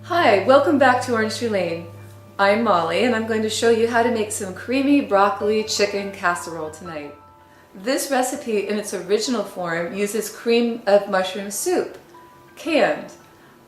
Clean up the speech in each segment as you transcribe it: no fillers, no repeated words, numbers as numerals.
Hi, welcome back to Orange Tree Lane. I'm Molly and I'm going to show you how to make some creamy broccoli chicken casserole tonight. This recipe in its original form uses cream of mushroom soup, canned.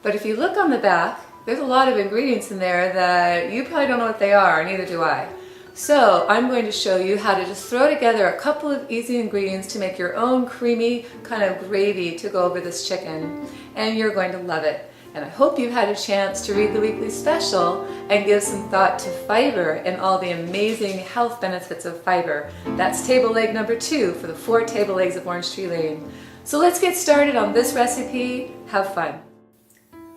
But if you look on the back, there's a lot of ingredients in there that you probably don't know what they are, neither do I. So I'm going to show you how to just throw together a couple of easy ingredients to make your own creamy kind of gravy to go over this chicken, and you're going to love it. And I hope you've had a chance to read the weekly special and give some thought to fiber and all the amazing health benefits of fiber. That's table leg number 2 for the 4 table legs of Orange Tree Lane. So let's get started on this recipe. Have fun.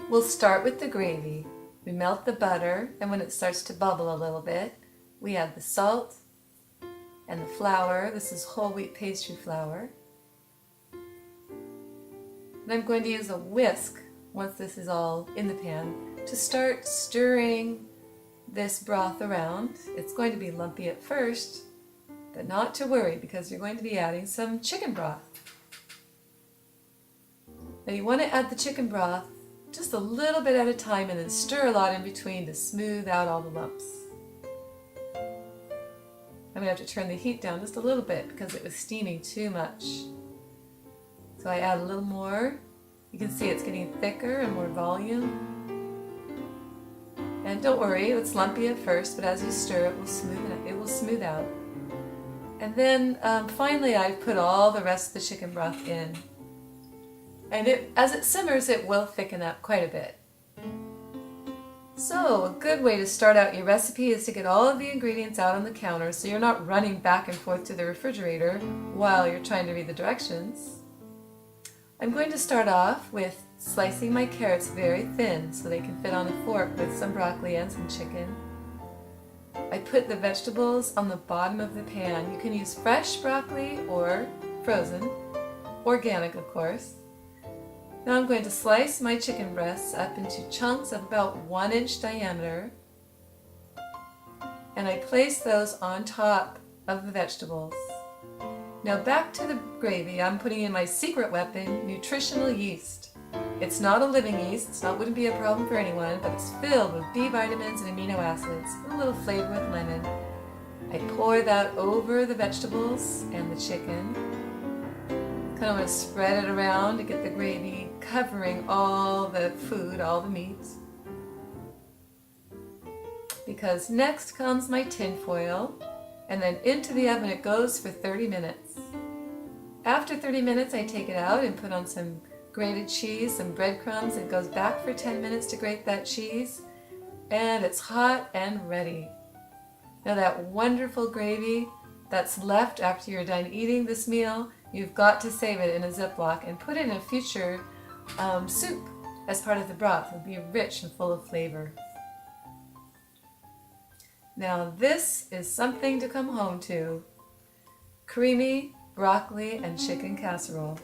We'll start with the gravy. We melt the butter, and when it starts to bubble a little bit, we add the salt and the flour. This is whole wheat pastry flour. And I'm going to use a whisk once this is all in the pan to start stirring this broth around. It's going to be lumpy at first, but not to worry because you're going to be adding some chicken broth. Now you want to add the chicken broth just a little bit at a time and then stir a lot in between to smooth out all the lumps. I'm going to have to turn the heat down just a little bit because it was steaming too much. So I add a little more. You can see it's getting thicker and more volume. And don't worry, it's lumpy at first, but as you stir it will smooth out. And then finally I've put all the rest of the chicken broth in. And as it simmers, it will thicken up quite a bit. So a good way to start out your recipe is to get all of the ingredients out on the counter so you're not running back and forth to the refrigerator while you're trying to read the directions. I'm going to start off with slicing my carrots very thin so they can fit on a fork with some broccoli and some chicken. I put the vegetables on the bottom of the pan. You can use fresh broccoli or frozen, organic of course. Now I'm going to slice my chicken breasts up into chunks of about 1 inch diameter, and I place those on top of the vegetables. Now back to the gravy, I'm putting in my secret weapon, nutritional yeast. It's not a living yeast, wouldn't be a problem for anyone, but it's filled with B vitamins and amino acids, a little flavor with lemon. I pour that over the vegetables and the chicken. Kind of want to spread it around to get the gravy covering all the food, all the meats. Because next comes my tin foil, and then into the oven it goes for 30 minutes. After 30 minutes I take it out and put on some grated cheese, some breadcrumbs. It goes back for 10 minutes to grate that cheese, and it's hot and ready. Now that wonderful gravy that's left after you're done eating this meal, you've got to save it in a Ziploc and put it in a future soup as part of the broth. It'll be rich and full of flavor. Now this is something to come home to. Creamy broccoli and chicken casserole.